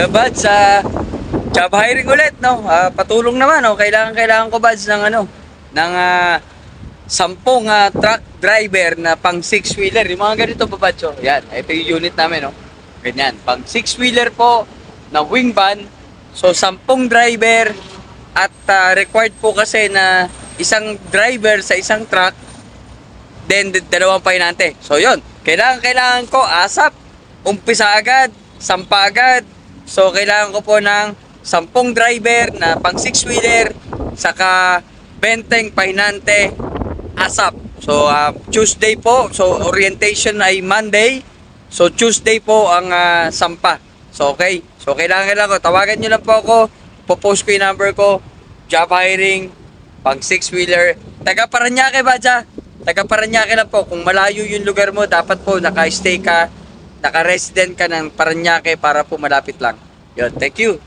Buds, job hiring ulit, no? Patulong naman, no? Kailangan ko, Buds, ng ano, ng 10 truck driver na pang 6-wheeler. Yung mga ganito pa, Buds, oh. Yan, ito yung unit namin, no? Ganyan, pang 6-wheeler po na wing van. So, 10 driver at required po kasi na isang driver sa isang truck, then 2 pahinante. So, yun. Kailangan ko ASAP. Umpisa agad, sampa agad. So, kailangan ko po ng 10 driver na pang 6-wheeler, saka 20 pahinante ASAP. So, Tuesday po. So, orientation ay Monday. So, Tuesday po ang sampa. So, okay. So, kailangan ko. Tawagan nyo lang po ako. Popost ko yung number ko. Job hiring, pang 6-wheeler. Taga Paranaque ba dyan? Taga Paranaque lang po. Kung malayo yung lugar mo, dapat po naka-stay ka, naka-resident ka ng Paranaque para po malapit lang. Yun, thank you.